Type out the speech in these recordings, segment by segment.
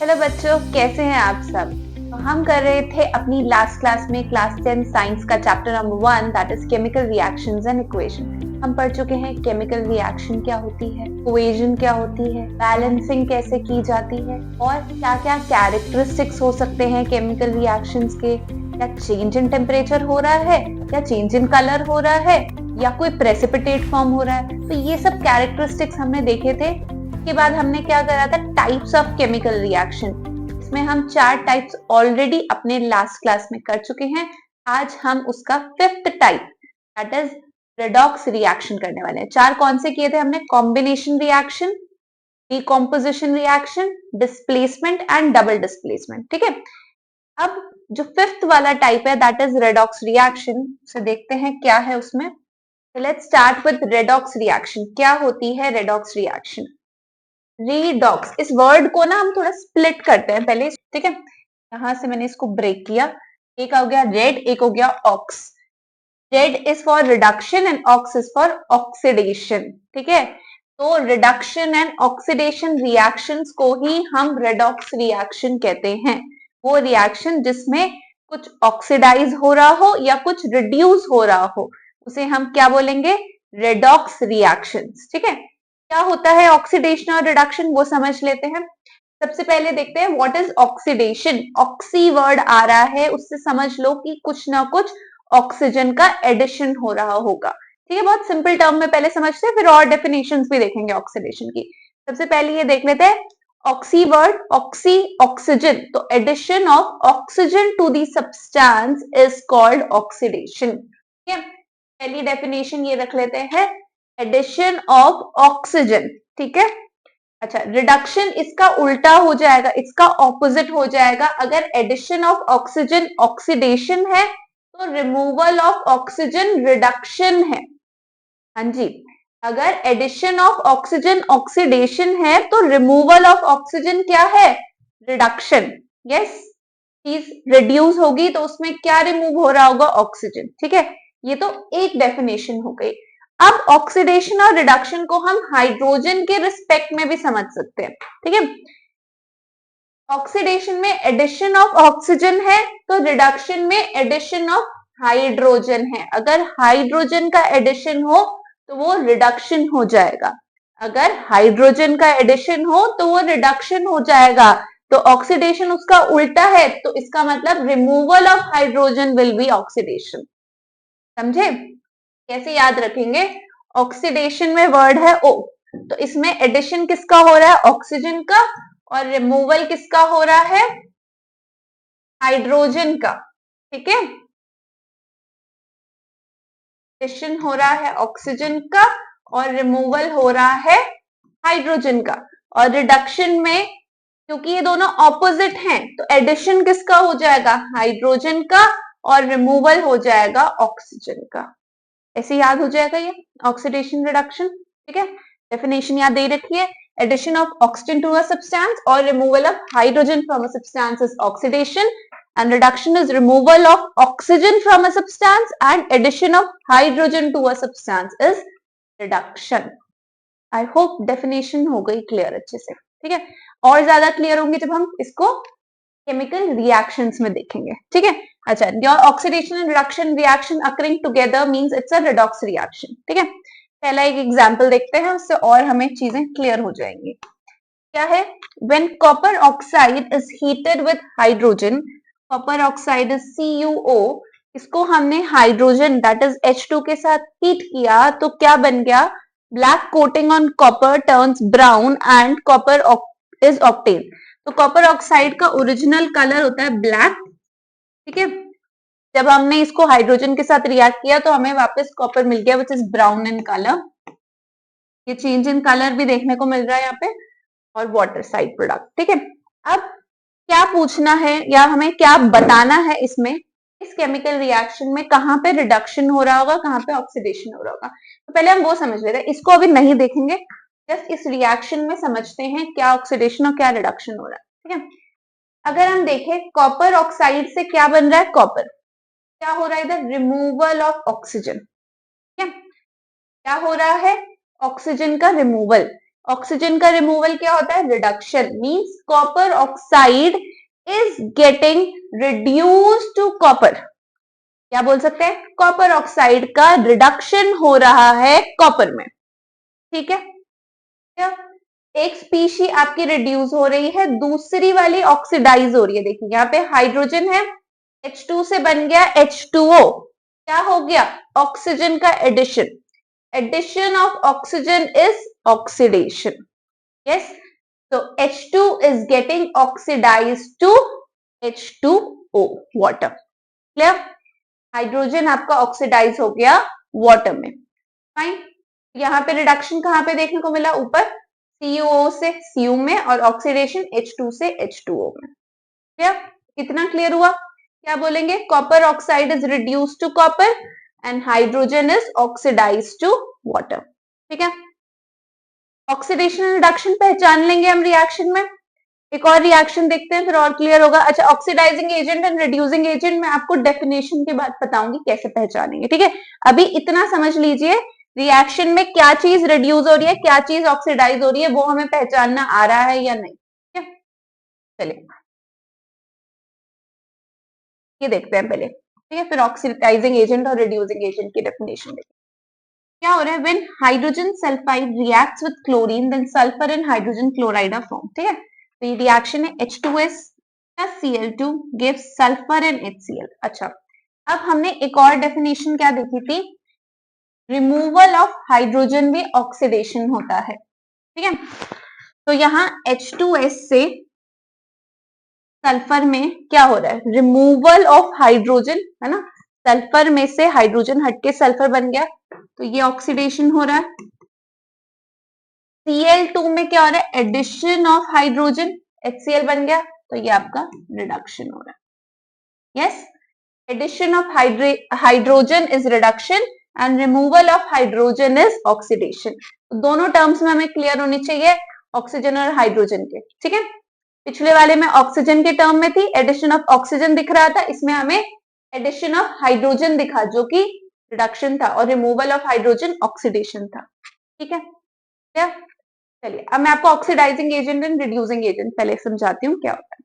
Hello बच्चों, कैसे हैं आप सब। तो हम कर रहे थे अपनी लास्ट क्लास में क्लास 10 साइंस का chapter number 1 that is chemical reactions and equation. हम पढ़ चुके हैं केमिकल रिएक्शन क्या होती है, इक्वेशन क्या होती है, बैलेंसिंग कैसे की जाती है और क्या क्या कैरेक्टरिस्टिक्स हो सकते हैं केमिकल रिएक्शंस के। क्या चेंज इन टेम्परेचर हो रहा है, या चेंज इन कलर हो रहा है, या कोई प्रेसिपिटेट फॉर्म हो रहा है। तो ये सब कैरेक्टरिस्टिक्स हमने देखे थे। के बाद हमने क्या करा था, टाइप्स ऑफ केमिकल रिएक्शन। इसमें हम 4 टाइप्स ऑलरेडी अपने लास्ट क्लास में कर चुके हैं। आज हम उसका 5th type that is redox reaction करने वाले हैं। 4 कौन से किए थे हमने? Combination reaction, decomposition reaction, displacement and double displacement. ठीक है, अब जो 5th वाला टाइप है दैट इज रेडॉक्स रिएक्शन, उसे देखते हैं क्या है उसमें। Let's start with redox reaction. क्या होती है रेडॉक्स रिएक्शन? रीडॉक्स, इस वर्ड को ना हम थोड़ा स्प्लिट करते हैं पहले, ठीक है। यहां से मैंने इसको ब्रेक किया। एक हो गया रेड, एक हो गया ox. Red is for reduction and ox is for oxidation. ठीक है, तो रिडक्शन एंड ऑक्सीडेशन रिएक्शंस को ही हम रेडॉक्स रिएक्शन कहते हैं। वो रिएक्शन जिसमें कुछ ऑक्सीडाइज हो रहा हो या कुछ रिड्यूस हो रहा हो, उसे हम क्या बोलेंगे? Redox reactions. ठीक है, क्या होता है ऑक्सीडेशन और रिडक्शन वो समझ लेते हैं। सबसे पहले देखते हैं what is oxidation. Oxy word आ रहा है, उससे समझ लो कि कुछ ना कुछ ऑक्सीजन का एडिशन हो रहा होगा। ठीक है, बहुत सिंपल टर्म में पहले समझते हैं, फिर और डेफिनेशंस भी देखेंगे ऑक्सीडेशन की। सबसे पहले ये देख लेते हैं ऑक्सी वर्ड, ऑक्सी ऑक्सीजन, तो addition of oxygen to the substance is called oxidation. ठीक है, पहली डेफिनेशन ये रख लेते हैं, एडिशन ऑफ ऑक्सीजन। ठीक है, अच्छा, रिडक्शन इसका उल्टा हो जाएगा, इसका ऑपोजिट हो जाएगा। अगर एडिशन ऑफ ऑक्सीजन ऑक्सीडेशन है तो रिमूवल ऑफ ऑक्सीजन रिडक्शन है। हाँ जी, अगर एडिशन ऑफ ऑक्सीजन ऑक्सीडेशन है तो रिमूवल ऑफ ऑक्सीजन क्या है? रिडक्शन। यस, चीज रिड्यूस होगी तो उसमें क्या रिमूव हो रहा होगा? ऑक्सीजन। ठीक है, ये तो एक डेफिनेशन हो गई। अब ऑक्सीडेशन और रिडक्शन को हम हाइड्रोजन के रिस्पेक्ट में भी समझ सकते हैं। ठीक है, ऑक्सीडेशन में एडिशन ऑफ ऑक्सीजन है तो रिडक्शन में एडिशन ऑफ हाइड्रोजन है। अगर हाइड्रोजन का एडिशन हो तो वो रिडक्शन हो जाएगा, अगर हाइड्रोजन का एडिशन हो तो वो रिडक्शन हो जाएगा। तो ऑक्सीडेशन उसका उल्टा है, तो इसका मतलब removal of hydrogen will be oxidation. समझे? कैसे याद रखेंगे? ऑक्सीडेशन में वर्ड है ओ, तो इसमें एडिशन किसका हो रहा है? ऑक्सीजन का, और रिमूवल किसका हो रहा है? हाइड्रोजन का। ठीक है, एडिशन हो रहा है ऑक्सीजन का और रिमूवल हो रहा है हाइड्रोजन का। और रिडक्शन में क्योंकि ये दोनों ऑपोजिट हैं तो एडिशन किसका हो जाएगा? हाइड्रोजन का, और रिमूवल हो जाएगा ऑक्सीजन का। ऐसे याद हो जाएगा ये ऑक्सीडेशन रिडक्शन। ठीक है, डेफिनेशन याद दे रखी है, addition of oxygen to a substance और removal of hydrogen from a substance is oxidation, and reduction is removal of oxygen from a substance and addition of hydrogen to a substance is reduction. I hope definition हो गई clear अच्छे से। ठीक है, और ज्यादा clear होंगे जब हम इसको केमिकल रिएक्शंस में देखेंगे। ठीक है, अच्छा, your oxidation and reduction reaction occurring together means it's a redox reaction. ठीक है, पहला एक एग्जांपल देखते हैं, उससे और हमें चीजें क्लियर हो जाएंगी। क्या है? When copper oxide is heated with hydrogen, copper oxide is CuO, इसको हमने हाइड्रोजन दैट इज H2 के साथ हीट किया तो क्या बन गया? Black coating on copper turns brown and copper is obtain. तो कॉपर ऑक्साइड का ओरिजिनल कलर होता है ब्लैक। ठीक है, जब हमने इसको हाइड्रोजन के साथ रिएक्ट किया तो हमें वापस कॉपर मिल गया which is brown in colour. ये चेंज इन कलर भी देखने को मिल रहा है यहाँ पे, और वाटर साइड प्रोडक्ट। ठीक है, अब क्या पूछना है या हमें क्या बताना है इसमें, इस केमिकल रिएक्शन में कहाँ पे रिडक्शन हो रहा होगा, कहाँ पे ऑक्सीडेशन हो रहा होगा। तो पहले हम वो समझ लेते हैं, इसको अभी नहीं देखेंगे, जस्ट इस रिएक्शन में समझते हैं क्या ऑक्सीडेशन और क्या रिडक्शन हो रहा है। ठीक है, अगर हम देखें कॉपर ऑक्साइड से क्या बन रहा है? कॉपर। क्या हो रहा है इधर? Removal of oxygen. ठीक है, क्या हो रहा है? ऑक्सीजन का रिमूवल। ऑक्सीजन का रिमूवल क्या होता है? Reduction. Means copper oxide is getting reduce to copper. क्या बोल सकते हैं? कॉपर ऑक्साइड का रिडक्शन हो रहा है कॉपर में। ठीक है, क्या एक स्पीशी आपकी रिड्यूस हो रही है, दूसरी वाली ऑक्सीडाइज हो रही है। देखिए यहाँ पे हाइड्रोजन है, H2 से बन गया H2O। क्या हो गया? ऑक्सीजन का addition. Addition of oxygen is oxidation. Yes, so H2 is getting oxidized to H2O, water. Clear? Hydrogen आपका ऑक्सीडाइज हो गया वाटर में। फाइन, यहाँ पे रिडक्शन कहाँ पे देखने को मिला? ऊपर CuO से Cu में, और ऑक्सीडेशन H2 से H2O में। क्लियर? कितना क्लियर हुआ? क्या बोलेंगे? Copper oxide is reduce to copper and hydrogen is oxidize to water. ठीक है, ऑक्सीडेशन एंड रिडक्शन पहचान लेंगे हम रिएक्शन में। एक और रिएक्शन देखते हैं, फिर और क्लियर होगा। अच्छा, oxidizing agent and reducing agent, मैं आपको डेफिनेशन के बाद बताऊंगी कैसे पहचानेंगे। ठीक है, अभी इतना समझ लीजिए, रिएक्शन में क्या चीज रिड्यूस हो रही है, क्या चीज ऑक्सीडाइज हो रही है, वो हमें पहचानना आ रहा है या नहीं। ठीक है, चलिए ये देखते हैं पहले। ठीक है, फिर ऑक्सीडाइजिंग एजेंट और रिड्यूसिंग एजेंट की डेफिनेशन देखते हैं। क्या हो रहा है? When hydrogen sulphide reacts with chlorine, then sulphur and hydrogen chloride are form. ठीक है, तो ये रिएक्शन है H2S plus Cl2 gives sulfur and HCl। अच्छा, अब हमने एक और डेफिनेशन क्या देखी थी? रिमूवल ऑफ हाइड्रोजन में ऑक्सीडेशन होता है। ठीक है, तो यहाँ H2S से सल्फर में क्या हो रहा है? रिमूवल ऑफ हाइड्रोजन, है ना? सल्फर में से हाइड्रोजन हटके सल्फर बन गया, तो ये ऑक्सीडेशन हो रहा है। Cl2 में क्या हो रहा है? एडिशन ऑफ हाइड्रोजन, HCl बन गया, तो ये आपका रिडक्शन हो रहा है। Yes, addition of hydrogen is reduction and removal of hydrogen is oxidation. दोनों टर्म्स में हमें क्लियर होनी चाहिए, ऑक्सीजन और हाइड्रोजन के। ठीक है, पिछले वाले में ऑक्सीजन के टर्म में थी, एडिशन ऑफ ऑक्सीजन दिख रहा था, इसमें हमें एडिशन ऑफ हाइड्रोजन दिखा जो कि रिडक्शन था, और रिमूवल ऑफ हाइड्रोजन ऑक्सीडेशन था। ठीक है, क्या? चलिए अब मैं आपको oxidizing agent and reducing agent पहले समझाती हूँ क्या होता है।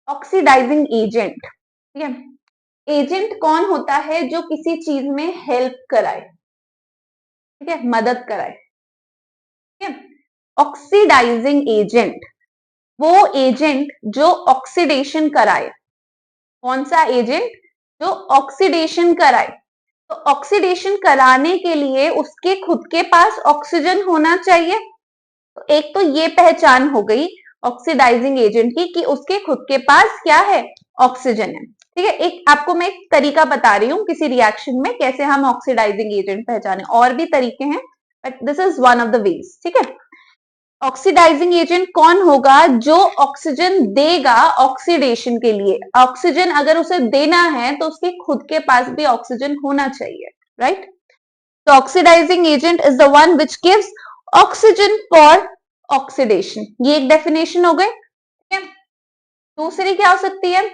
ऑक्सीडाइजिंग एजेंट, ठीक है, एजेंट कौन होता है? जो किसी चीज में हेल्प कराए, ठीक है, मदद कराए। ठीक है, ऑक्सीडाइजिंग एजेंट वो एजेंट जो ऑक्सीडेशन कराए। कौन सा एजेंट? जो ऑक्सीडेशन कराए। तो ऑक्सीडेशन कराने के लिए उसके खुद के पास ऑक्सीजन होना चाहिए। तो एक तो ये पहचान हो गई ऑक्सीडाइजिंग एजेंट की कि उसके खुद के पास क्या है? ऑक्सीजन है। ठीक है, एक आपको मैं एक तरीका बता रही हूँ किसी रिएक्शन में कैसे हम ऑक्सीडाइजिंग एजेंट पहचाने। और भी तरीके हैं, but this is one of the ways. ठीक है, ऑक्सीडाइजिंग एजेंट कौन होगा? जो ऑक्सीजन देगा ऑक्सीडेशन के लिए। ऑक्सीजन अगर उसे देना है तो उसके खुद के पास भी ऑक्सीजन होना चाहिए, राइट? तो oxidizing agent is the one which gives oxygen for oxidation. ये एक डेफिनेशन हो गई। ठीक है, दूसरी क्या हो सकती है?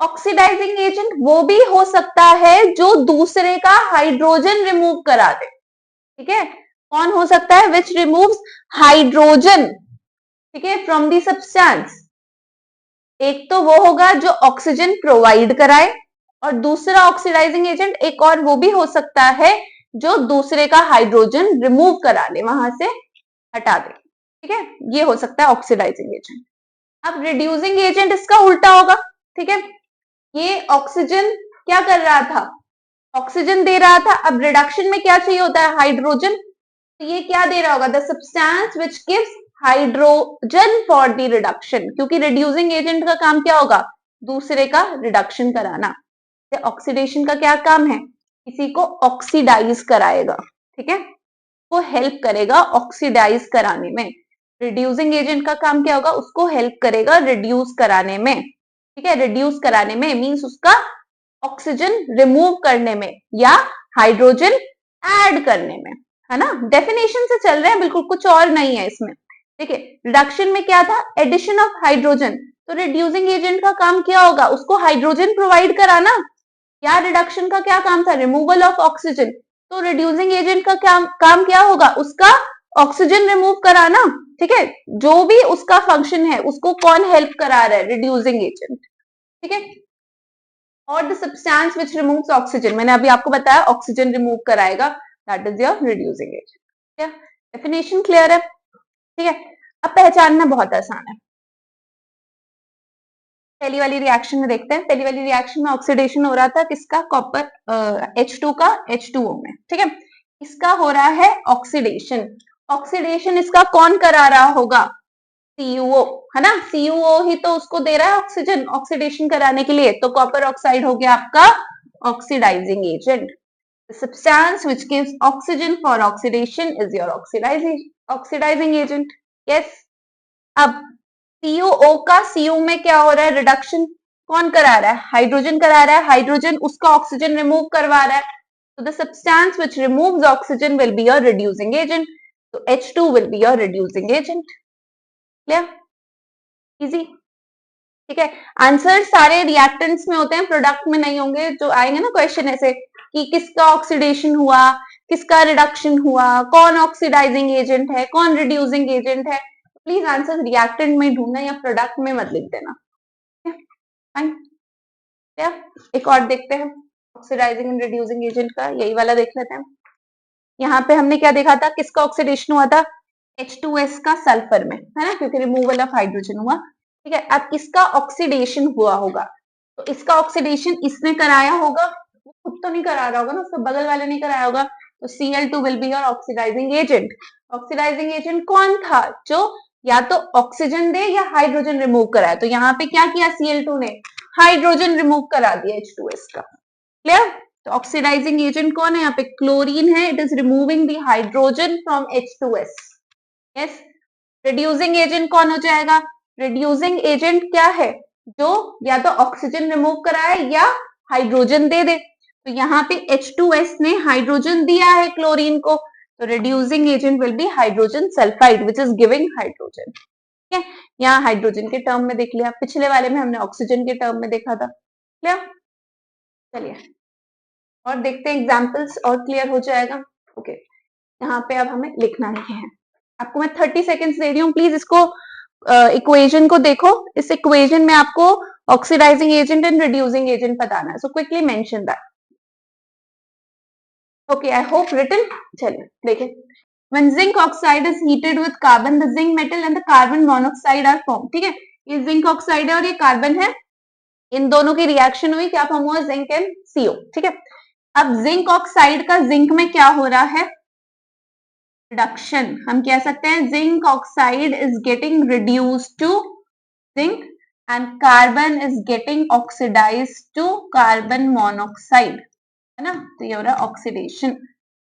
ऑक्सीडाइजिंग एजेंट वो भी हो सकता है जो दूसरे का हाइड्रोजन रिमूव करा दे। ठीक है, कौन हो सकता है? विच रिमूव्स हाइड्रोजन, ठीक है, फ्रॉम दी सब्सटेंस। एक तो वो होगा जो ऑक्सीजन प्रोवाइड कराए, और दूसरा ऑक्सीडाइजिंग एजेंट एक और वो भी हो सकता है जो दूसरे का हाइड्रोजन रिमूव करा ले, वहां से हटा दे। ठीक है, ये हो सकता है ऑक्सीडाइजिंग एजेंट। अब रिड्यूसिंग एजेंट इसका उल्टा होगा। ठीक है, ये ऑक्सीजन क्या कर रहा था? ऑक्सीजन दे रहा था। अब रिडक्शन में क्या चाहिए होता है? हाइड्रोजन। तो ये क्या दे रहा होगा? The substance which gives hydrogen for the reduction, क्योंकि रिड्यूसिंग एजेंट का काम क्या होगा? दूसरे का रिडक्शन कराना। ऑक्सीडेशन का क्या काम है? किसी को ऑक्सीडाइज कराएगा। ठीक है, वो हेल्प करेगा ऑक्सीडाइज कराने में। रिड्यूसिंग एजेंट का काम क्या होगा? उसको हेल्प करेगा रिड्यूस कराने में। ठीक है, रिड्यूस कराने में मीन्स उसका ऑक्सीजन रिमूव करने में या हाइड्रोजन ऐड करने में, है ना? डेफिनेशन से चल रहे हैं, बिल्कुल कुछ और नहीं है इसमें। ठीक है, रिडक्शन में क्या था? Addition of hydrogen. तो रिड्यूसिंग एजेंट का काम क्या होगा? उसको हाइड्रोजन प्रोवाइड कराना। या रिडक्शन का क्या काम था? Removal of oxygen. तो रिड्यूसिंग एजेंट का काम क्या होगा? उसका ऑक्सीजन रिमूव करा ना, ठीक है, जो भी उसका फंक्शन है उसको कौन हेल्प करा रहा है, रिड्यूसिंग एजेंट, ठीक है। और the substance which removes oxygen, मैंने अभी आपको बताया ऑक्सीजन रिमूव कराएगा, that is your reducing agent. क्या डेफिनेशन क्लियर है? ठीक है, अब पहचानना बहुत आसान है। पहली वाली रिएक्शन में देखते हैं। पहली वाली रिएक्शन में ऑक्सीडेशन हो रहा था किसका, कॉपर H2 का H2O में, ठीक है। इसका हो रहा है ऑक्सीडेशन। ऑक्सीडेशन इसका कौन करा रहा होगा, CuO, है ना। CuO ही तो उसको दे रहा है ऑक्सीजन ऑक्सीडेशन कराने के लिए, तो कॉपर ऑक्साइड हो गया आपका oxidizing agent. The substance which gives oxygen for oxidation is your oxidizing agent. Yes. अब CuO का Cu में क्या हो रहा है, रिडक्शन कौन करा रहा है, हाइड्रोजन करा रहा है, हाइड्रोजन उसका ऑक्सीजन रिमूव करवा रहा है। So the substance which removes oxygen will be your reducing agent. So H2 will be your reducing agent. Clear? Easy. ठीक है, आंसर सारे रिएक्टेंट्स में होते हैं, प्रोडक्ट में नहीं होंगे। जो आएंगे ना क्वेश्चन ऐसे कि किसका ऑक्सीडेशन हुआ, किसका रिडक्शन हुआ, कौन ऑक्सीडाइजिंग एजेंट है, कौन रिड्यूसिंग एजेंट है, प्लीज आंसर रिएक्टेंट में ढूंढना या प्रोडक्ट में मत लिख देना। फाइन, एक और देखते हैं ऑक्सीडाइजिंग एंड रिड्यूसिंग एजेंट का, यही वाला देख लेते हैं। यहाँ पे हमने क्या देखा था, किसका ऑक्सीडेशन हुआ था, H2S का सल्फर में, है ना, क्योंकि रिमूवल ऑफ हाइड्रोजन हुआ। ठीक है, अब इसका ऑक्सीडेशन हुआ होगा, तो इसका ऑक्सीडेशन इसने कराया होगा, वो खुद तो नहीं करा रहा होगा ना, उसका बगल वाले नहीं कराया होगा, तो Cl2 will be your oxidizing agent. Oxidizing agent कौन था, जो या तो ऑक्सीजन दे या हाइड्रोजन रिमूव कराए, तो यहाँ पे क्या किया Cl2 ने, हाइड्रोजन रिमूव करा दिया H2S का। क्लियर? तो ऑक्सीडाइजिंग एजेंट कौन है यहाँ पे, क्लोरीन है, it is removing the hydrogen from H2S। Yes. Reducing agent कौन हो जाएगा, रिड्यूसिंग एजेंट क्या है, जो या तो ऑक्सीजन रिमूव कराए या हाइड्रोजन दे दे। तो यहाँ पे H2S ने हाइड्रोजन दिया है क्लोरीन को, तो reducing agent will be hydrogen sulphide which is giving hydrogen. ठीक है, यहाँ हाइड्रोजन के टर्म में देख लिया, पिछले वाले में हमने ऑक्सीजन के टर्म में देखा था। क्लियर? चलिए और देखते हैं एग्जाम्पल्स, और क्लियर हो जाएगा। ओके, यहाँ पे अब हमें लिखना ही है। आपको मैं 30 सेकेंड्स दे रही हूँ, प्लीज इसको इक्वेशन को देखो। इस इक्वेशन में आपको oxidizing agent and reducing agent बताना है, so quickly mention that. Okay, I hope written. चलिए देखिए, when zinc oxide is heated with carbon, the zinc metal and the carbon monoxide are formed। ठीक है, ये जिंक ऑक्साइड है और ये कार्बन है, इन दोनों की रिएक्शन हुई, क्या फॉर्म हुआ, जिंक एंड CO। ठीक है, अब जिंक ऑक्साइड का जिंक में क्या हो रहा है, रिडक्शन। हम कह सकते हैं zinc oxide is getting reduced to zinc and carbon is getting oxidized to carbon monoxide, है ना। तो ये हो रहा है ऑक्सीडेशन।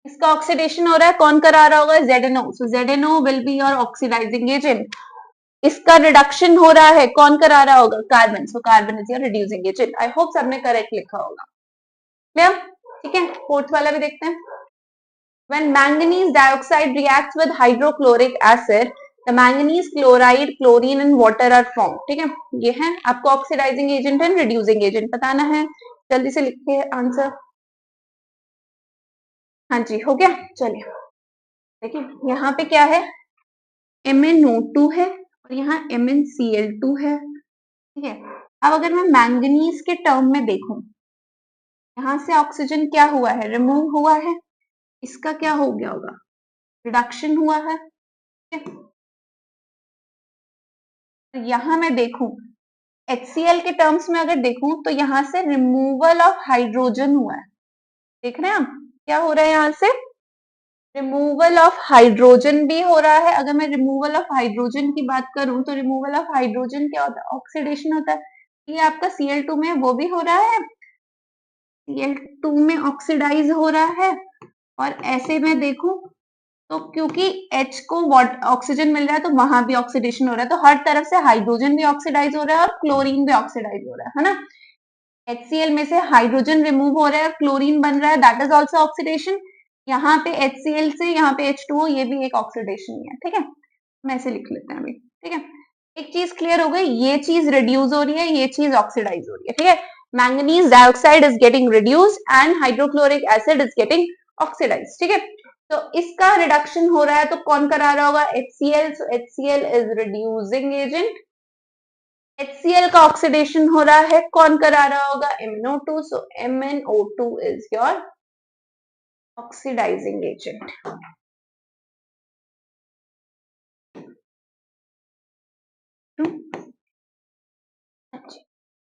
इसका ऑक्सीडेशन हो रहा है, कौन करा रहा होगा, ZNO। So ZNO will be your oxidizing agent. इसका रिडक्शन हो रहा है, कौन करा रहा होगा, carbon. So carbon is your reducing agent. I hope सबने करेक्ट लिखा होगा। क्लियर? ठीक है, फोर्थ वाला भी देखते हैं। When manganese dioxide reacts with hydrochloric acid, the manganese chloride, chlorine and water are formed। ठीक है, ये है आपको oxidizing agent and reducing agent बताना है। जल्दी से लिखिए आंसर। हाँ जी, हो गया। चलिए देखिए, यहाँ पे क्या है, MnO2 है और यहाँ MnCl2 है। ठीक है, अब अगर मैं मैंगनीज के टर्म में देखूं, यहाँ से ऑक्सीजन क्या हुआ है, रिमूव हुआ है, इसका क्या हो गया होगा, रिडक्शन हुआ है। यहाँ मैं देखूं HCl के टर्म्स में अगर देखूं, तो यहाँ से रिमूवल ऑफ हाइड्रोजन हुआ है। देख रहे हैं आप क्या हो रहा है, यहाँ से रिमूवल ऑफ हाइड्रोजन भी हो रहा है। अगर मैं रिमूवल ऑफ हाइड्रोजन की बात करूं, तो रिमूवल ऑफ हाइड्रोजन क्या होता है, ऑक्सीडेशन होता है। ये आपका Cl2 में वो भी हो रहा है, Cl2 में ऑक्सीडाइज हो रहा है। और ऐसे में देखूं तो क्योंकि H को ऑक्सीजन मिल रहा है, तो वहां भी ऑक्सीडेशन हो रहा है, तो हर तरफ से हाइड्रोजन भी ऑक्सीडाइज हो रहा है और क्लोरीन भी ऑक्सीडाइज हो रहा है ना। HCl में से हाइड्रोजन रिमूव हो रहा है और क्लोरीन बन रहा है, दैट इज ऑल्सो ऑक्सीडेशन। यहाँ पे HCl से यहाँ पे H2O, ये भी एक ऑक्सीडेशन ही है। ठीक है, मैं ऐसे लिख लेते हैं अभी। ठीक है, एक चीज क्लियर हो गई, ये चीज रिड्यूस हो रही है, ये चीज ऑक्सीडाइज हो रही है। ठीक है, manganese dioxide is getting reduced and hydrochloric acid is getting oxidize. ठीक है, तो इसका रिडक्शन हो रहा है तो कौन करा रहा होगा? HCl. So HCl is reducing agent. HCl का ऑक्सीडेशन हो रहा है, कौन करा रहा होगा? MnO2. So MnO2 is your oxidizing agent.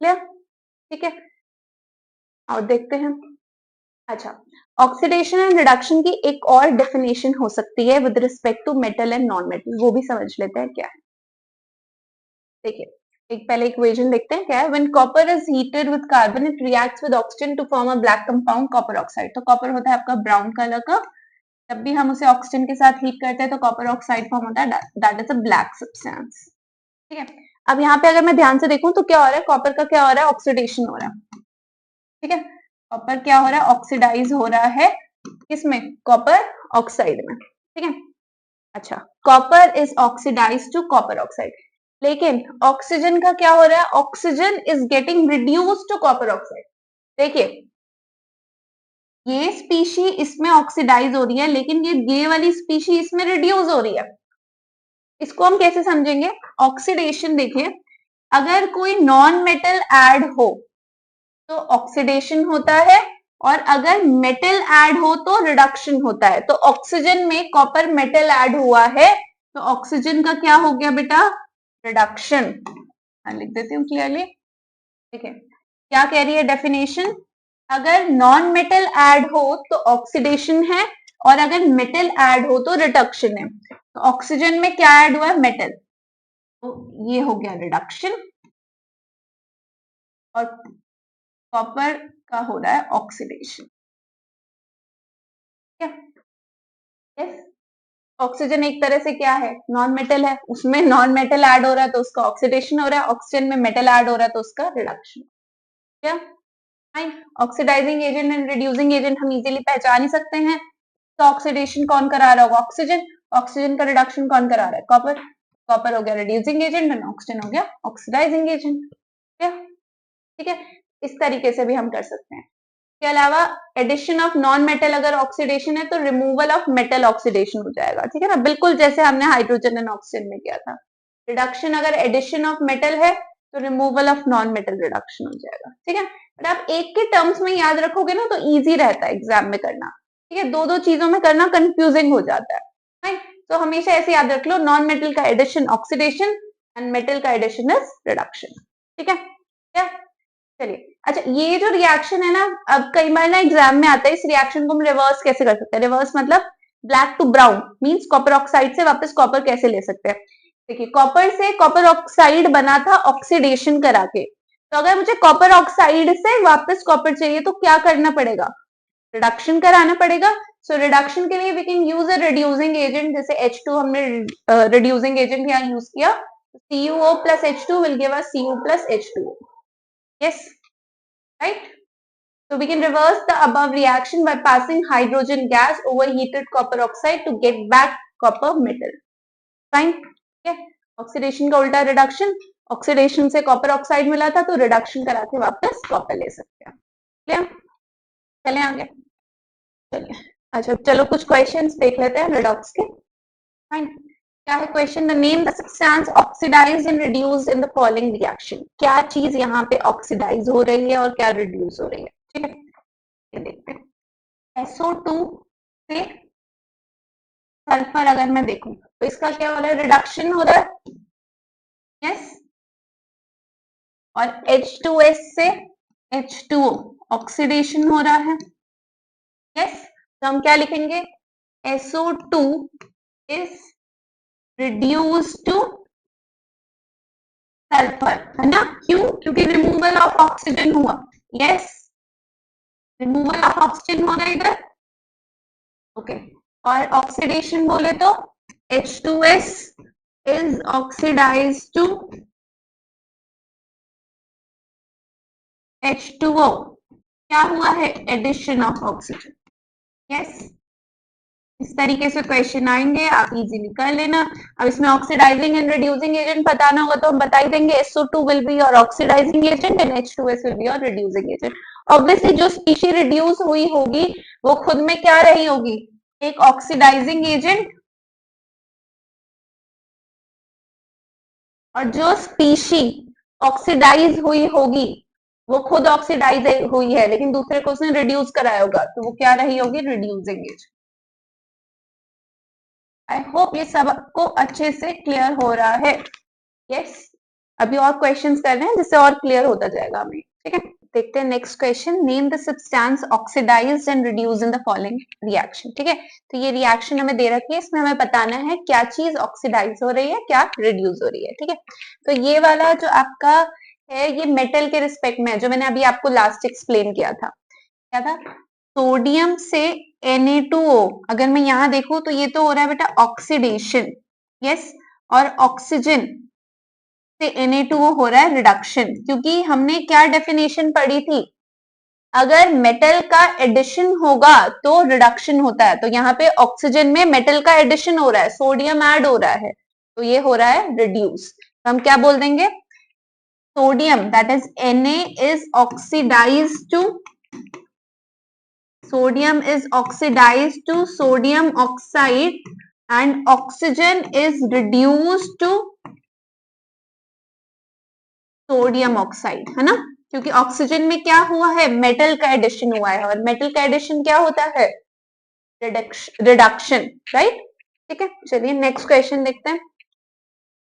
Clear? ठीक है, और देखते हैं. अच्छा, ऑक्सीडेशन एंड रिडक्शन की एक और डेफिनेशन हो सकती है with respect to metal and non metal, वो भी समझ लेते हैं क्या है. देखिए, एक पहले इक्वेशन देखते हैं क्या है. When copper is heated with carbon it reacts with oxygen to form a black compound copper oxide. तो कॉपर होता है आपका ब्राउन कलर का. जब भी हम उसे ऑक्सीजन के साथ हीट करते हैं तो कॉपर ऑक्साइड फॉर्म होता है, that is a black substance. ठीक है, अब यहाँ पे अगर मैं ध्यान से देखूं तो क्या हो रहा है? कॉपर का क्या हो रहा है? ऑक्सीडेशन हो रहा है. ठीक है, कॉपर क्या हो रहा है? ऑक्सीडाइज हो रहा है. किसमें? कॉपर ऑक्साइड में. ठीक है, अच्छा, copper is oxidize to copper oxide. लेकिन ऑक्सीजन का क्या हो रहा है? Oxygen is getting reduce to copper oxide. देखिए, ये स्पीशी इसमें ऑक्सीडाइज हो रही है, लेकिन ये वाली स्पीशी इसमें रिड्यूस हो रही है. इसको हम कैसे समझेंगे? ऑक्सीडेशन देखिए, अगर कोई नॉन मेटल ऐड हो तो ऑक्सीडेशन होता है, और अगर मेटल ऐड हो तो रिडक्शन होता है. तो ऑक्सीजन में कॉपर मेटल ऐड हुआ है तो ऑक्सीजन का क्या हो गया बेटा? रिडक्शन. लिख देती हूँ क्लियरली. ठीक है, क्या कह रही है डेफिनेशन? अगर नॉन मेटल ऐड हो तो ऑक्सीडेशन है, और अगर मेटल ऐड हो तो रिडक्शन है. तो ऑक्सीजन में क्या ऐड हुआ है? मेटल. तो ये हो गया रिडक्शन, और कॉपर का हो रहा है ऑक्सीडेशन. क्या? यस, ऑक्सीजन एक तरह से क्या है? नॉन मेटल है, उसमें नॉन मेटल ऐड हो रहा है तो उसका ऑक्सीडेशन हो रहा है. ऑक्सीजन में मेटल ऐड हो रहा है तो उसका रिडक्शन. क्या? Fine. Oxidizing agent and reducing agent हम इजीली पहचान ही सकते हैं. तो ऑक्सीडेशन कौन करा रहा होगा? ऑक्सीजन. ऑक्सीजन का रिडक्शन कौन करा रहा है? कॉपर. कॉपर हो गया रिड्यूसिंग एजेंट एंड ऑक्सीजन हो गया ऑक्सीडाइजिंग एजेंट. क्या? ठीक है, इस तरीके से भी हम कर सकते हैं. के अलावा एडिशन ऑफ नॉन मेटल अगर ऑक्सीडेशन है तो रिमूवल ऑफ मेटल ऑक्सीडेशन हो जाएगा. ठीक है ना, बिल्कुल जैसे हमने हाइड्रोजन एंड ऑक्सीजन में किया था. रिडक्शन अगर एडिशन ऑफ मेटल है तो removal of non metal reduction हो जाएगा. ठीक है, बट आप एक के टर्म्स में याद रखोगे ना तो इजी रहता है एग्जाम में करना. ठीक है, दो दो चीजों में करना कंफ्यूजिंग हो जाता है. राइट, तो हमेशा ऐसे याद रख लो, नॉन मेटल का एडिशन ऑक्सीडेशन एंड मेटल का एडिशन इज रिडक्शन. ठीक है, क्या? चलिए, अच्छा, ये जो रिएक्शन है ना, अब कई बार ना एग्जाम में आता है, इस रिएक्शन को हम रिवर्स कैसे कर सकते हैं? रिवर्स मतलब black to brown means copper oxide से वापस कॉपर कैसे ले सकते हैं? देखिए, कॉपर से कॉपर ऑक्साइड बना था ऑक्सीडेशन करा के. तो अगर मुझे कॉपर ऑक्साइड से वापस कॉपर चाहिए तो क्या करना पड़ेगा? रिडक्शन कराना पड़ेगा. सो रिडक्शन के लिए we can use a reducing agent. जैसे H2 हमने रिड्यूसिंग एजेंट यहाँ यूज किया, CuO plus H2 will give us Cu plus H2O. Yes, right? So we can reverse the above reaction by passing hydrogen gas over heated copper oxide to get back copper metal. Fine? ठीक है, oxidation का उल्टा reduction. Oxidation से copper oxide मिला था तो reduction करा के वापस कॉपर ले सकते हैं. क्लियर? चले आगे. चलिए, अच्छा, चलो कुछ क्वेश्चंस देख लेते हैं रिडॉक्स के. फाइन, क्या है question? The name the substance oxidized and reduced in the following reaction. क्या चीज यहाँ पे ऑक्सीडाइज हो रही है और क्या रिड्यूस हो रही है? ठीक है, ये देखते हैं. SO2 से सल्फर अगर मैं देखूं तो इसका क्या हो रहा है? रिडक्शन हो रहा है. यस, और H2S से H2O ऑक्सीडेशन हो रहा है. यस, तो हम क्या लिखेंगे? SO2 is reduce two sulphur, है ना? क्यों? क्योंकि रिमूवल ऑफ ऑक्सीजन हुआ. यस, रिमूवल ऑफ ऑक्सीजन हो रहा है इधर. ओके, और ऑक्सीडेशन बोले तो H2S is oxidized to H2O. क्या हुआ है? Addition of oxygen. यस, इस तरीके से क्वेश्चन आएंगे, आप इजीली कर लेना. अब इसमें ऑक्सीडाइजिंग एंड रिड्यूसिंग एजेंट बताना होगा तो हम बता ही देंगे. SO2 will be your oxidizing agent and H2S will be your reducing agent. Obviously जो स्पीशी रिड्यूस हुई होगी वो खुद में क्या रही होगी? एक ऑक्सीडाइजिंग एजेंट और जो स्पीशी ऑक्सीडाइज हुई होगी वो खुद ऑक्सीडाइज हुई है लेकिन दूसरे को उसने रिड्यूस कराया होगा तो वो क्या रही होगी, रिड्यूसिंग एजेंट। आई होप ये सबको अच्छे से क्लियर हो रहा है। यस, अभी और क्वेश्चंस कर रहे हैं जिससे और क्लियर होता जाएगा हमें, ठीक है। देखते हैं next question, name the substance oxidized and reduced in the following reaction, ठीक है। तो ये रिएक्शन हमें दे रखी है, इसमें हमें बताना है क्या चीज ऑक्सीडाइज हो रही है, क्या रिड्यूस हो रही है, ठीक है। तो ये वाला जो आपका है ये मेटल के रिस्पेक्ट में है, जो मैंने अभी आपको लास्ट एक्सप्लेन किया था। क्या था, सोडियम से Na2O, अगर मैं यहां देखूं तो ये तो हो रहा है बेटा ऑक्सीडेशन, यस, और ऑक्सीजन से Na2O हो रहा है रिडक्शन, क्योंकि हमने क्या डेफिनेशन पढ़ी थी, अगर मेटल का एडिशन होगा तो रिडक्शन होता है। तो यहाँ पे ऑक्सीजन में मेटल का एडिशन हो रहा है, सोडियम ऐड हो रहा है, तो ये हो रहा है रिड्यूस। तो हम क्या बोल देंगे, sodium that is Na is oxidize to, sodium is oxidized to sodium oxide and oxygen is reduced to sodium oxide, है ना, क्योंकि ऑक्सीजन में क्या हुआ है, मेटल का एडिशन हुआ है, और मेटल का एडिशन क्या होता है, रिडक्शन, राइट। ठीक है, चलिए नेक्स्ट क्वेश्चन देखते हैं।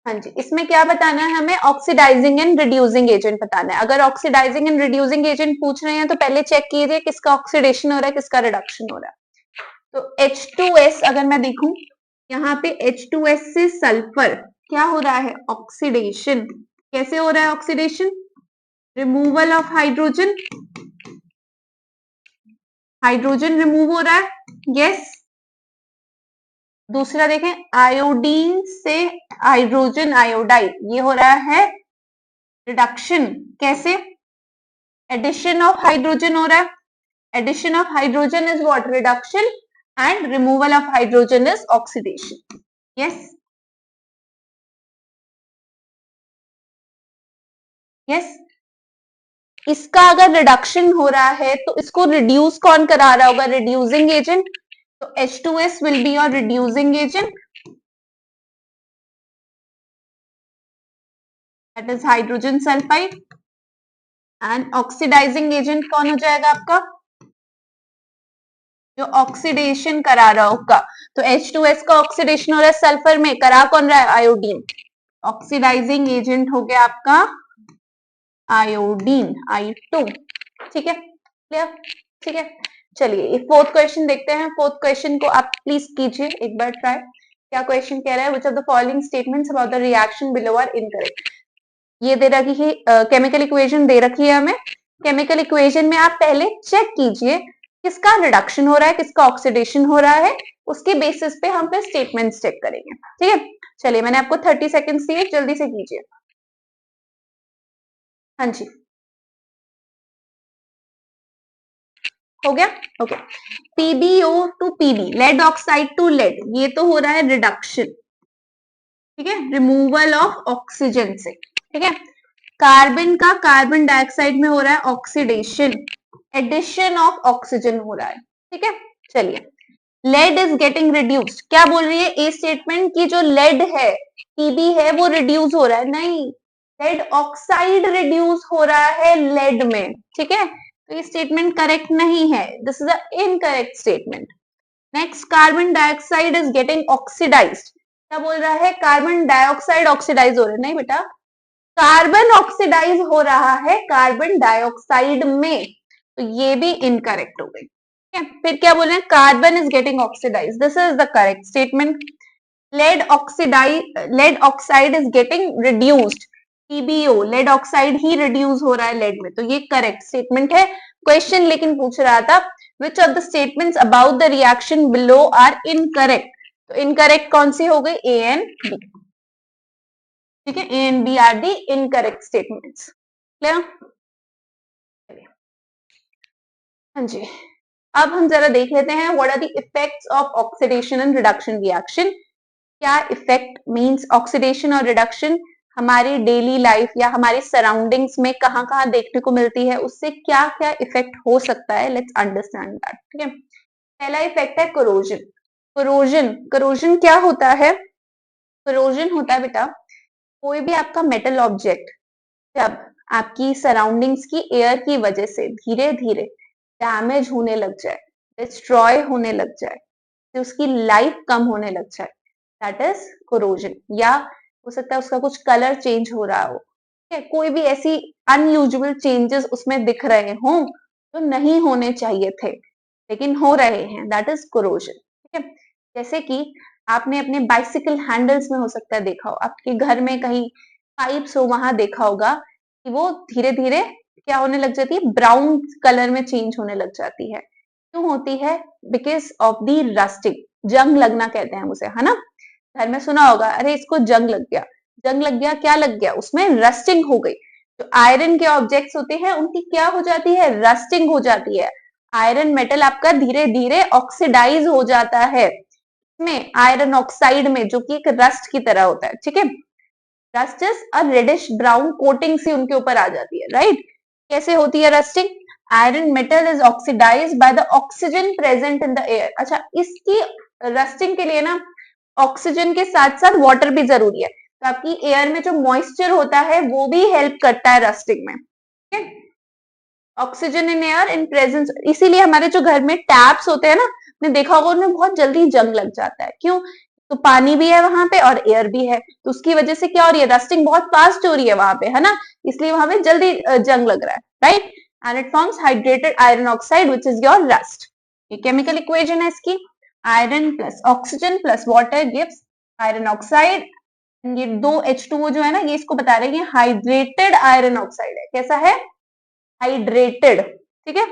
हाँ जी, इसमें क्या बताना है हमें, ऑक्सीडाइजिंग एंड रिड्यूसिंग एजेंट बताना है। अगर ऑक्सीडाइजिंग एंड रिड्यूसिंग एजेंट पूछ रहे हैं तो पहले चेक कीजिए किसका ऑक्सीडेशन हो रहा है, किसका रिडक्शन हो रहा है। तो H2S अगर मैं देखूं, यहाँ पे H2S से सल्फर क्या हो रहा है, ऑक्सीडेशन। कैसे हो रहा है oxidation, removal of hydrogen, hydrogen remove हो रहा है, यस। दूसरा देखें, आयोडीन से हाइड्रोजन आयोडाइड, ये हो रहा है रिडक्शन। कैसे, एडिशन ऑफ हाइड्रोजन हो रहा है, addition of hydrogen is what, reduction, and removal of hydrogen is oxidation, yes yes. इसका अगर रिडक्शन हो रहा है तो इसको रिड्यूस कौन करा रहा होगा, रिड्यूसिंग एजेंट। तो H2S will be your reducing agent, that is hydrogen sulphide, and oxidizing agent कौन हो जाएगा आपका, जो ऑक्सीडेशन करा रहा होगा। तो H2S का ऑक्सीडेशन हो रहा है सल्फर में, करा कौन रहा है, आयोडीन। ऑक्सीडाइजिंग एजेंट हो गया आपका आयोडीन, I2, ठीक है, क्लियर, ठीक है। चलिए फोर्थ क्वेश्चन देखते हैं। फोर्थ क्वेश्चन को आप प्लीज कीजिए एक बार ट्राई। क्या क्वेश्चन कह रहा है, which of the following statements about the reaction below are incorrect. ये दे रखी है, केमिकल इक्वेशन दे रखी है हमें। केमिकल इक्वेशन में आप पहले चेक कीजिए किसका रिडक्शन हो रहा है, किसका ऑक्सीडेशन हो रहा है, उसके बेसिस पे हम फिर स्टेटमेंट्स चेक करेंगे, ठीक है। चलिए मैंने आपको 30 सेकेंड्स दिए, जल्दी से कीजिए। हाँ जी, हो गया, okay. PbO to Pb, lead oxide to lead, ये तो हो रहा है रिडक्शन, ठीक है, रिमूवल ऑफ ऑक्सीजन से, ठीक है। कार्बन का कार्बन डाइऑक्साइड में हो रहा है ऑक्सीडेशन, एडिशन ऑफ ऑक्सीजन हो रहा है, ठीक है। चलिए, लेड इज गेटिंग रिड्यूस्ड, क्या बोल रही है ए स्टेटमेंट की, जो लेड है Pb है वो रिड्यूस हो रहा है, नहीं, लेड ऑक्साइड रिड्यूस हो रहा है लेड में, ठीक है। तो ये स्टेटमेंट करेक्ट नहीं है, this is a incorrect statement. Next, carbon dioxide is getting oxidized, क्या बोल रहा है, कार्बन डाइऑक्साइड ऑक्सीडाइज हो रहा है, नहीं बेटा, कार्बन ऑक्सीडाइज हो रहा है कार्बन डाइऑक्साइड में, तो ये भी इनकरेक्ट हो गई। फिर क्या बोल रहे हैं, carbon is getting oxidize, this is the correct statement. Lead oxide is getting reduced, PbO, lead oxide ही रिड्यूस हो रहा है लेड में, तो ये करेक्ट स्टेटमेंट है। क्वेश्चन लेकिन पूछ रहा था which of the statements about the reaction below are incorrect, तो इनकरेक्ट कौन सी हो गई, ए एंड बी, ठीक है, A and B are the incorrect statements, clear. हाँ जी, अब हम जरा देख लेते हैं what are the effects of oxidation and reduction reaction. क्या इफेक्ट मींस ऑक्सीडेशन और रिडक्शन हमारी डेली लाइफ या हमारी सराउंडिंग्स में कहाँ कहाँ देखने को मिलती है, उससे क्या क्या इफेक्ट हो सकता है, लेट्स अंडरस्टैंड दैट, ठीक है। पहला इफेक्ट है कोरोजन। कोरोजन, कोरोजन क्या होता है? कोरोजन होता है बेटा, कोई भी आपका मेटल ऑब्जेक्ट जब आपकी सराउंडिंग्स की एयर की वजह से धीरे धीरे डैमेज होने लग जाए, डिस्ट्रॉय होने लग जाए, तो उसकी लाइफ कम होने लग जाए, दैट इज कोरोजन। या हो सकता है उसका कुछ कलर चेंज हो रहा हो, ठीक है, कोई भी ऐसी अनयूजुअल चेंजेस उसमें दिख रहे हों जो नहीं होने चाहिए थे लेकिन हो रहे हैं, दैट इज कोरोजन। ठीक है, जैसे कि आपने अपने बाइसिकल हैंडल्स में हो सकता है देखा हो, आपके घर में कहीं पाइप्स हो वहां देखा होगा कि वो धीरे धीरे क्या होने लग जाती है, ब्राउन कलर में चेंज होने लग जाती है। क्यों होती है? बिकॉज ऑफ दी रस्टिंग, जंग लगना कहते हैं उसे, है ना। घर में सुना होगा, अरे इसको जंग लग गया। जंग लग गया, क्या लग गया? उसमें रस्टिंग हो गई। जो आयरन के ऑब्जेक्ट्स होते हैं उनकी क्या हो जाती है? रस्टिंग हो जाती है। आयरन मेटल आपका धीरे धीरे ऑक्सीडाइज हो जाता है में, आयरन ऑक्साइड में, जो कि एक रस्ट की तरह होता है। ठीक है, rust is a reddish brown coating सी उनके ऊपर आ जाती है, राइट। कैसे होती है rusting? Iron metal is oxidize by the oxygen present in the air. अच्छा, इसकी रस्टिंग के लिए ना ऑक्सीजन के साथ साथ वाटर भी जरूरी है, तो आपकी एयर में जो मॉइस्चर होता है वो भी हेल्प करता है रस्टिंग में। ठीक है, oxygen in air in presence, इसीलिए हमारे जो घर में टैप्स होते हैं ना, आपने देखा होगा उनमें बहुत जल्दी जंग लग जाता है। क्यों? तो पानी भी है वहां पे और एयर भी है, तो उसकी वजह से क्या हो रही है? रस्टिंग बहुत फास्ट हो रही है वहां पे, है ना, इसलिए वहां पे जल्दी जंग लग रहा है, right. And it forms hydrated iron oxide which is your rust. ये केमिकल इक्वेशन है इसकी, iron plus oxygen plus water gives iron oxide. ये दो H2O जो है ना, ये इसको बता रहे हैं हाइड्रेटेड आयरन ऑक्साइड है। कैसा है? हाइड्रेटेड। ठीक है,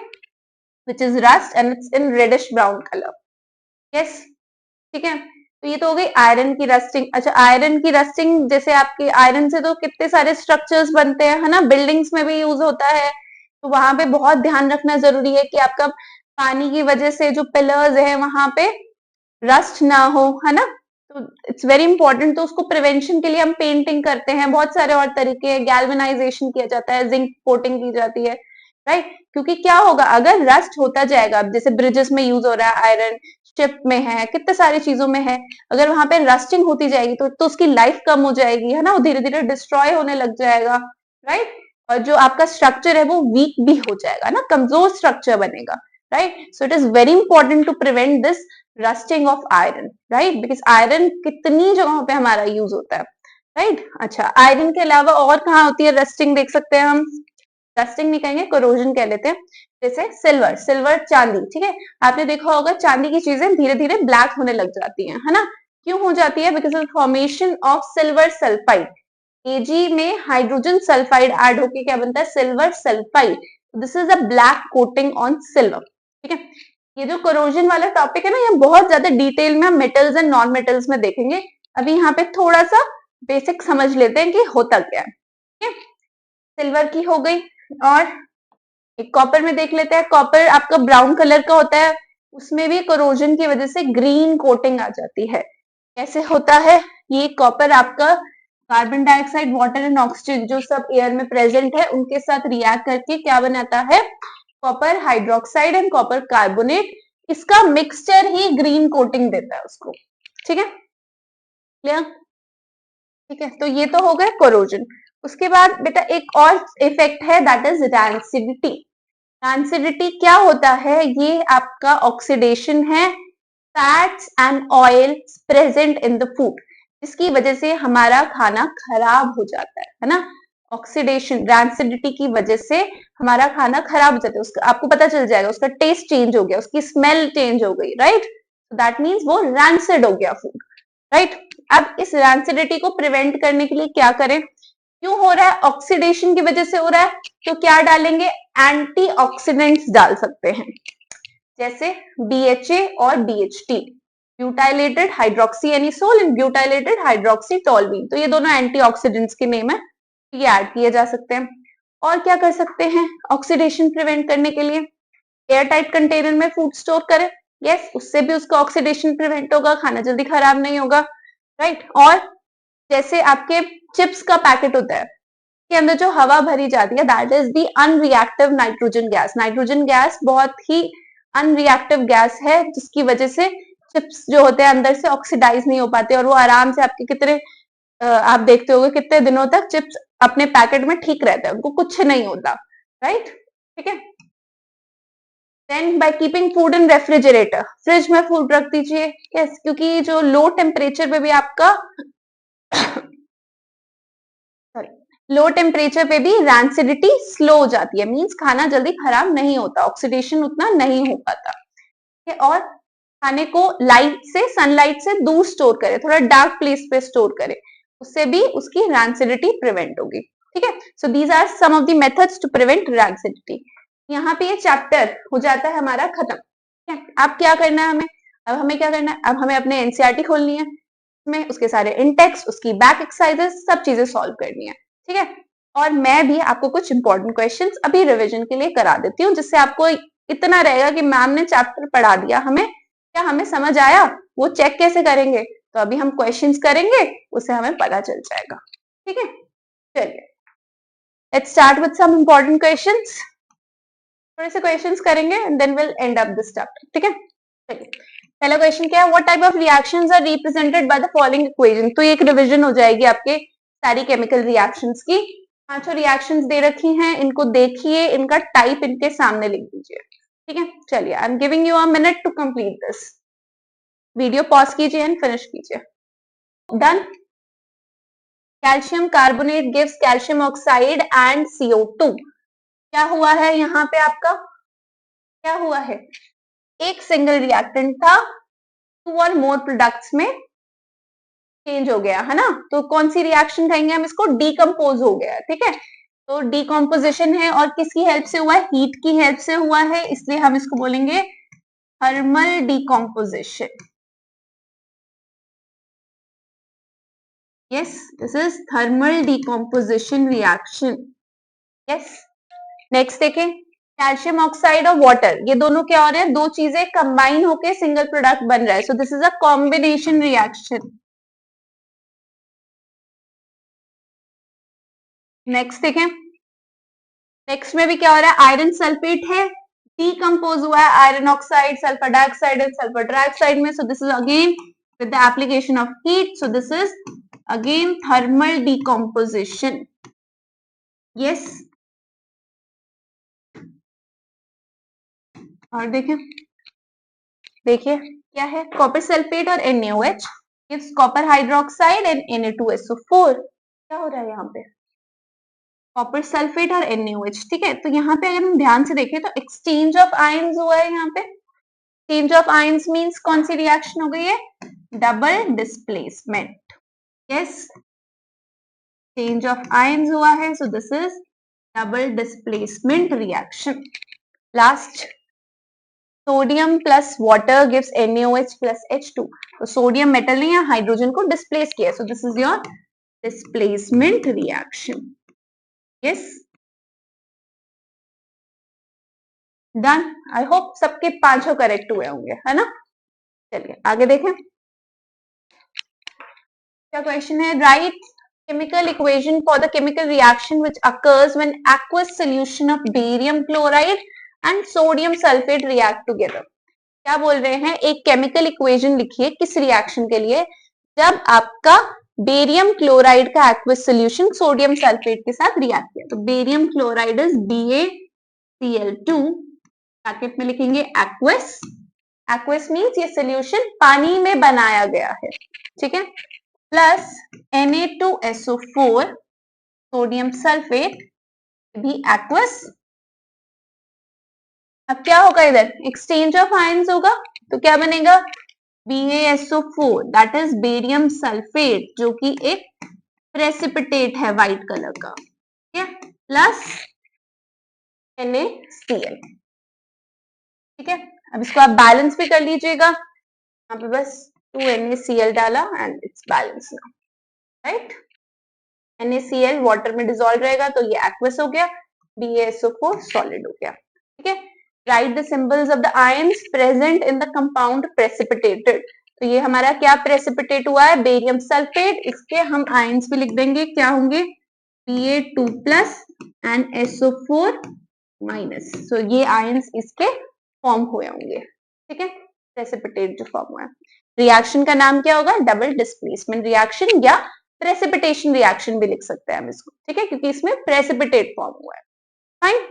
which is rust and it's in reddish brown colour. Yes, ठीक है, तो ये तो हो गई आयरन की रस्टिंग। अच्छा, आयरन की रस्टिंग, जैसे आपके आयरन से तो कितने सारे स्ट्रक्चर्स बनते हैं, है ना, बिल्डिंग्स में भी यूज होता है, तो वहां पे बहुत ध्यान रखना जरूरी है कि आपका पानी की वजह से जो पिलर्स है वहां पे रस्ट ना हो, है ना। तो इट्स वेरी इंपॉर्टेंट। तो उसको प्रिवेंशन के लिए हम पेंटिंग करते हैं, बहुत सारे और तरीके हैं, गैल्वेनाइजेशन किया जाता है, जिंक कोटिंग की जाती है, राइट। क्योंकि क्या होगा अगर रस्ट होता जाएगा, अब जैसे ब्रिजेस में यूज हो रहा है आयरन, शिप में है, कितने सारी चीजों में है, अगर वहां पे रस्टिंग होती जाएगी तो उसकी लाइफ कम हो जाएगी, है ना, वो धीरे धीरे डिस्ट्रॉय होने लग जाएगा, राइट। और जो आपका स्ट्रक्चर है वो वीक भी हो जाएगा ना, कमजोर स्ट्रक्चर बनेगा, right. So it is very important to prevent this rusting of iron, right, because iron कितनी जगहों पे हमारा यूज होता है, राइट। अच्छा, आयरन के अलावा और कहाँ होती है रस्टिंग? देख सकते हैं हम, रस्टिंग नहीं कहेंगे, कोरोजन कह लेते हैं। जैसे सिल्वर, सिल्वर चांदी, ठीक है, आपने देखा होगा चांदी की चीजें धीरे धीरे ब्लैक होने लग जाती हैं, है ना। क्यों हो जाती है? Because of formation of silver sulphide. Ag में हाइड्रोजन सल्फाइड ऐड होके क्या बनता है? Silver sulphide. This is a black coating on silver. ठीक है, ये जो कोरोजन वाला टॉपिक है ना, ये बहुत ज्यादा डिटेल में हम मेटल्स एंड नॉन मेटल्स में देखेंगे। अभी यहाँ पे थोड़ा सा बेसिक समझ लेते हैं कि होता क्या है। ठीक है, सिल्वर की हो गई, और एक कॉपर में देख लेते हैं। कॉपर आपका ब्राउन कलर का होता है, उसमें भी कोरोजन की वजह से ग्रीन कोटिंग आ जाती है। कैसे होता है? ये कॉपर आपका carbon dioxide, water and oxygen जो सब एयर में प्रेजेंट है उनके साथ रिएक्ट करके क्या बनाता है? Copper hydroxide and copper carbonate. इसका मिक्सचर ही ग्रीन कोटिंग देता है उसको। ठीक है, क्लियर? ठीक है, तो ये तो हो गए कोरोजन। उसके बाद बेटा एक और इफेक्ट है, दैट इज रैंसिडिटी। रैंसिडिटी क्या होता है? ये आपका ऑक्सीडेशन है fats and oil present in the food, जिसकी वजह से हमारा खाना खराब हो जाता है ना। ऑक्सीडेशन, रैंसिडिटी की वजह से हमारा खाना खराब हो जाता है, उसका आपको पता चल जाएगा, उसका टेस्ट चेंज हो गया, उसकी स्मेल चेंज हो गई, राइट। दैट मीन्स वो रैंसिड हो गया फूड, राइट। अब इस रैंसिडिटी को प्रिवेंट करने के लिए क्या करें? क्यों हो रहा है? ऑक्सीडेशन की वजह से हो रहा है, तो क्या डालेंगे? एंटीऑक्सीडेंट्स डाल सकते हैं, जैसे BHA और BHT, butylated hydroxy anisole and butylated hydroxy toluene. तो ये दोनों एंटीऑक्सीडेंट्स के नेम है, ये ऐड किए जा सकते हैं। और क्या कर सकते हैं ऑक्सीडेशन प्रिवेंट करने के लिए? एयर टाइट कंटेनर में फूड स्टोर करें, यस, उससे भी उसका ऑक्सीडेशन प्रिवेंट होगा, खाना जल्दी खराब नहीं होगा, राइट। और जैसे आपके चिप्स का पैकेट होता है, के अंदर जो हवा भरी जाती है, that is the unreactive nitrogen gas. Nitrogen gas बहुत ही अनरिएक्टिव गैस है, जिसकी वजह से चिप्स जो होते हैं अंदर से ऑक्सीडाइज नहीं हो पाते और वो आराम से आपके कितने आप देखते होगे कितने दिनों तक चिप्स अपने पैकेट में ठीक रहते हैं, उनको कुछ नहीं होता, राइट? ठीक है। Then by keeping food in refrigerator, fridge में फूड रख दीजिए। यस, क्योंकि जो लो टेम्परेचर पे भी आपका सॉरी, लो टेम्परेचर पे भी रैंसिडिटी स्लो हो जाती है, मींस खाना जल्दी खराब नहीं होता, ऑक्सीडेशन उतना नहीं हो पाता। ठीक है। और खाने को लाइट से, सनलाइट से दूर स्टोर करें, थोड़ा डार्क प्लेस पे स्टोर करें, उससे भी उसकी रैंसिडिटी प्रिवेंट होगी। ठीक है। So these are some of the methods to prevent rancidity. यहाँ पे ये चैप्टर हो जाता है हमारा खत्म। ठीक है। अब क्या करना है हमें? अब हमें क्या करना है? अब हमें अपने एनसीईआरटी खोलनी है, में उसके सारे इंटेक्स, उसकी बैक एक्सरसाइजेस, सब चीजें सॉल्व करनी है। ठीक है। और मैं भी आपको कुछ इंपॉर्टेंट क्वेश्चंस अभी रिवीजन के लिए करा देती हूँ, जिससे आपको इतना रहेगा कि मैम ने चैप्टर पढ़ा दिया, हमें क्या हमें समझ आया, वो चेक कैसे करेंगे? तो अभी हम क्वेश्चंस करेंगे, उससे हमें पता चल जाएगा। ठीक है। चलिए, let's start with some important questions. थोड़े से क्वेश्चंस करेंगे and then will end up this chapter. ठीक है। चलिए, पहला क्वेश्चन क्या है? What type of reactions are represented by the following equation. तो ये एक रिवीजन हो जाएगी आपके सारी केमिकल रिएक्शंस की। पांचों रिएक्शंस दे रखी हैं, इनको देखिए, इनका टाइप इनके सामने लिख दीजिए। ठीक है। चलिए, I am giving you a minute to complete this. Video pause कीजिए एंड फिनिश कीजिए। Done. Calcium carbonate gives calcium oxide and CO2। क्या हुआ है यहाँ पे आपका? क्या हुआ है? एक सिंगल रिएक्टेंट था, 2 और मोर प्रोडक्ट्स में चेंज हो गया है ना। तो कौन सी रिएक्शन कहेंगे हम इसको? डीकम्पोज हो गया। ठीक है। तो डीकम्पोजिशन है और किसकी हेल्प से हुआ है? हीट की हेल्प से हुआ है, इसलिए हम इसको बोलेंगे thermal decomposition. Yes, this is thermal decomposition reaction. Yes. Next देखें, कैल्शियम ऑक्साइड और वाटर, ये दोनों क्या हो रहे हैं? दो चीजें कंबाइन होके सिंगल प्रोडक्ट बन रहा है, सो this is a combination reaction. Next देखें, नेक्स्ट में भी क्या हो रहा है? आयरन सल्फेट है, डीकम्पोज हुआ है iron oxide, sulphur dioxide and sulphur trioxide में, so this is again with the application of heat, so this is again thermal decomposition. Yes. और देखें, देखिए क्या है? कॉपर सल्फेट और NaOH gives copper hydroxide and Na2SO4। क्या हो रहा है यहाँ पे? कॉपर सल्फेट और NaOH। ठीक है। तो यहाँ पे अगर हम ध्यान से देखें तो एक्सचेंज ऑफ आयंस हुआ है यहाँ पे। एक्सचेंज ऑफ आयंस मींस कौन सी रिएक्शन हो गई है? Double displacement. Yes, change of ions हुआ है, सो this is double displacement reaction. Last, sodium plus water gives NaOH plus H2। तो सोडियम मेटल ने यहाँ हाइड्रोजन को डिस्प्लेस किया, सो this is your displacement reaction. Yes, done. I hope सबके पांचों correct हुए होंगे, है ना। चलिए आगे देखें, क्या क्वेश्चन है? Right chemical equation for the chemical reaction which occurs when aqueous solution of barium chloride and sodium sulfate react together। क्या बोल रहे हैं? एक केमिकल इक्वेशन लिखिए किस रिएक्शन के लिए? जब आपका बेरियम क्लोराइड का एक्वस सोल्यूशन सोडियम सल्फेट के साथ रिएक्ट किया, तो barium chloride is BaCl2, bracket में लिखेंगे एक्वस। एक्वस मींस ये सोल्यूशन पानी में बनाया गया है। ठीक है। प्लस Na2SO4 सोडियम सल्फेट भी एक्वस। अब क्या होगा? इधर एक्सचेंज ऑफ आयंस होगा, तो क्या बनेगा? BaSO4 that is barium sulphate, जो कि एक प्रेसिपिटेट है व्हाइट कलर का। ठीक है। Plus NaCl। ठीक है। अब इसको आप बैलेंस भी कर लीजिएगा, यहाँ पे बस 2 NaCl डाला and it's balance now, right. NaCl water में डिसॉल्व रहेगा तो ये एक्वस हो गया, BaSO4 सॉलिड हो गया। ठीक है। Right the symbols of the ions present in the compound precipitated. तो ये हमारा क्या प्रेसिपिटेट हुआ है? Barium sulphate. इसके हम आयंस भी लिख देंगे, क्या होंगे? Ba2 plus and SO4 minus. सो ये आयंस इसके फॉर्म हुए होंगे। ठीक है। प्रेसिपिटेट जो फॉर्म हुआ है। रिएक्शन का नाम क्या होगा? डबल डिस्प्लेसमेंट रिएक्शन या प्रेसिपिटेशन रिएक्शन भी लिख सकते हैं हम इसको, ठीक है, क्योंकि इसमें प्रेसिपिटेट फॉर्म हुआ है। फाइन,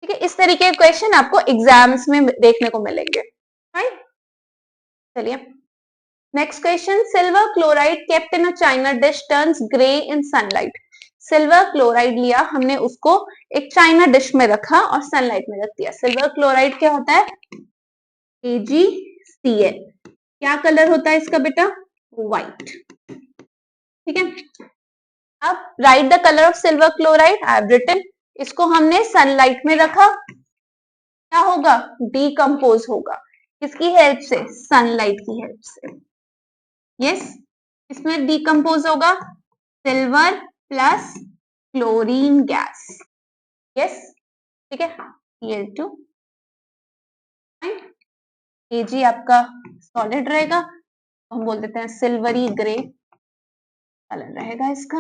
ठीक है, इस तरीके के क्वेश्चन आपको एग्जाम्स में देखने को मिलेंगे। फाइन, चलिए next question, silver chloride kept in a China dish turns grey in sunlight. Silver chloride लिया हमने, उसको एक चाइना डिश में रखा और सनलाइट में रख दिया। सिल्वर क्लोराइड क्या होता है? AgCl। क्या कलर होता है इसका बेटा? व्हाइट, ठीक है। अब write the colour of silver chloride, I have written. इसको हमने सनलाइट में रखा, क्या होगा? डीकंपोज होगा। किसकी हेल्प से? सनलाइट की हेल्प से। यस, इसमें डीकंपोज होगा silver plus chlorine gas. Yes, ठीक है, Cl2। Ag आपका सॉलिड रहेगा, हम बोल देते हैं सिल्वरी ग्रे कलर रहेगा इसका।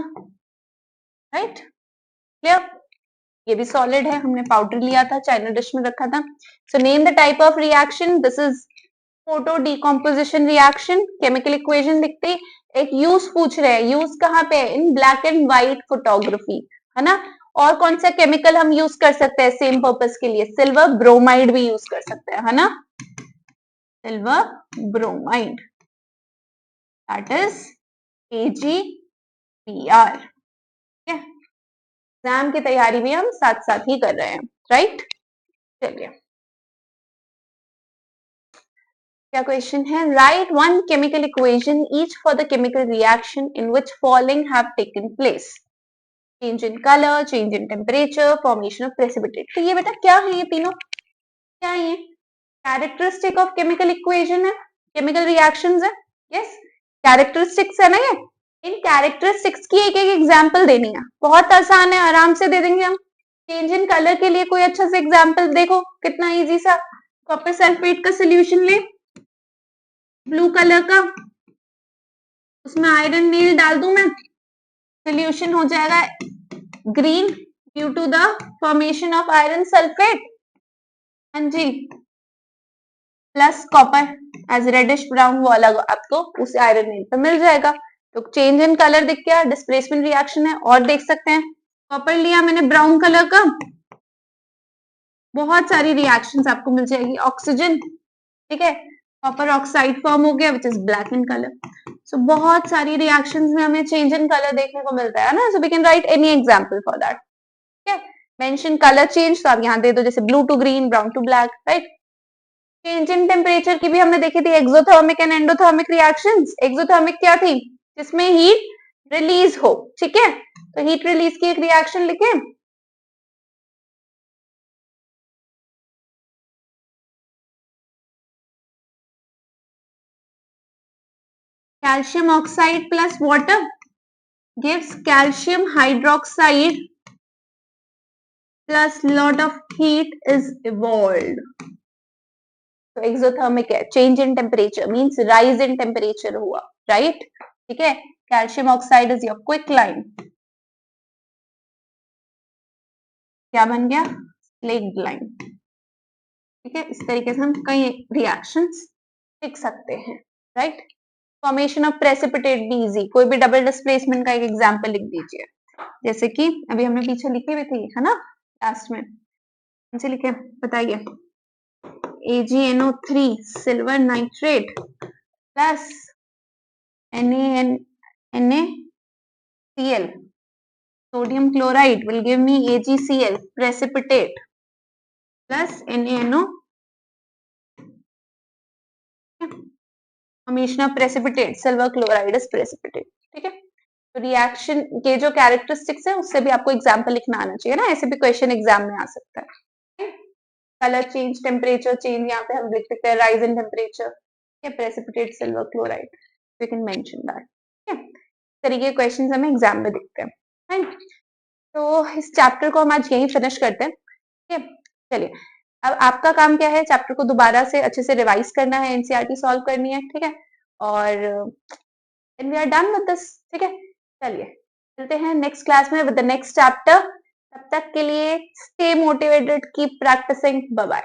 Right, clear? ये भी सॉलिड है, हमने पाउडर लिया था, चाइना डिश में रखा था। So name the type of reaction. This is photo decomposition reaction. Chemical equation लिखते ही एक यूज पूछ रहे हैं, यूज कहाँ पे है? इन ब्लैक एंड व्हाइट फोटोग्राफी, है ना। और कौन सा केमिकल हम यूज कर सकते हैं सेम पर्पस के लिए? सिल्वर ब्रोमाइड भी यूज कर सकते हैं, है ना, silver bromide, that is AgBr। Exam की तैयारी भी हम साथ साथ ही कर रहे हैं, राइट। चलिए क्या क्वेश्चन है? Right one chemical equation each for the chemical reaction in which following have taken place. Change in colour, change in temperature, formation of precipitate. तो ये बेटा क्या है? ये तीनों क्या है? ये कैरेक्टरिस्टिक ऑफ केमिकल इक्वेशन है, केमिकल रिएक्शंस है। यस, कैरेक्टरिस्टिक्स है ना ये। इन कैरेक्टरिस्टिक्स की एक एक एग्जांपल देनी है, बहुत आसान है, आराम से दे देंगे हम। चेंज इन कलर के लिए कोई अच्छा सा एग्जांपल देखो, कितना इजी सा। कॉपर सल्फेट का सोल्यूशन ले, ब्लू कलर का, उसमें आयरन नील डाल दूं मैं, सोल्यूशन हो जाएगा green due to the formation of iron sulphate. हाँ जी, plus copper as reddish brown, वो अलग आपको उस आयरन नील पे मिल जाएगा। तो चेंज इन कलर दिख गया, डिस्प्लेसमेंट रिएक्शन है। और देख सकते हैं, कॉपर लिया मैंने ब्राउन कलर का, बहुत सारी रिएक्शंस आपको मिल जाएगी। ऑक्सीजन, ठीक है, कॉपर ऑक्साइड फॉर्म हो गया which is black in colour. So बहुत सारी रिएक्शंस में हमें चेंज इन कलर देखने को मिलता है ना। So we can write any example for that. ठीक है, मेंशन कलर चेंज, तो आप यहाँ दे दो, जैसे blue to green, brown to black, right. Change in temperature की भी हमने देखी थी, exothermic and endothermic reactions. Exothermic क्या थी? जिसमें हीट रिलीज हो, ठीक है, तो हीट रिलीज की एक रिएक्शन लिखे। Calcium oxide plus water gives calcium hydroxide plus lot of heat is evolved. तो एक्सोथर्मिक है, change in temperature means rise in temperature हुआ, राइट, ठीक है। Calcium oxide is your quick line, क्या बन गया? स्लेक्ड लाइन, ठीक है। इस तरीके से हम कई रिएक्शंस लिख सकते हैं, राइट। फॉर्मेशन ऑफ प्रेसिपिटेट भी इजी, कोई भी डबल डिस्प्लेसमेंट का एक एग्जांपल लिख दीजिए, जैसे कि अभी हमने पीछे लिखी हुई थी, है ना, लास्ट में कौन सी लिखे बताइए? AgNO3 silver nitrate plus NaCl sodium chloride will give me AgCl precipitate plus NaNO formation of precipitate silver chloride is precipitate, ठीक है। तो रिएक्शन के जो कैरेक्टरिस्टिक्स है उससे भी आपको एग्जांपल लिखना आना चाहिए ना, ऐसे भी क्वेश्चन एग्जाम में आ सकता है। कलर चेंज, टेम्परेचर चेंज, यहाँ पे हम लिख सकते हैं rise in temperature, precipitate silver chloride, you can mention that, ठीक है। इस तरीके के क्वेश्चंस हमें एग्जाम में दिखते हैं, राइट। तो इस चैप्टर को हम आज यहीं फिनिश करते हैं, ठीक है। चलिए, अब आपका काम क्या है? चैप्टर को दोबारा से अच्छे से रिवाइज करना है, एनसीईआरटी सॉल्व करनी है, ठीक है, और we are done with this, ठीक है। चलिए चलते हैं नेक्स्ट क्लास में विद द नेक्स्ट चैप्टर। तब तक के लिए stay motivated, keep practising, bye bye.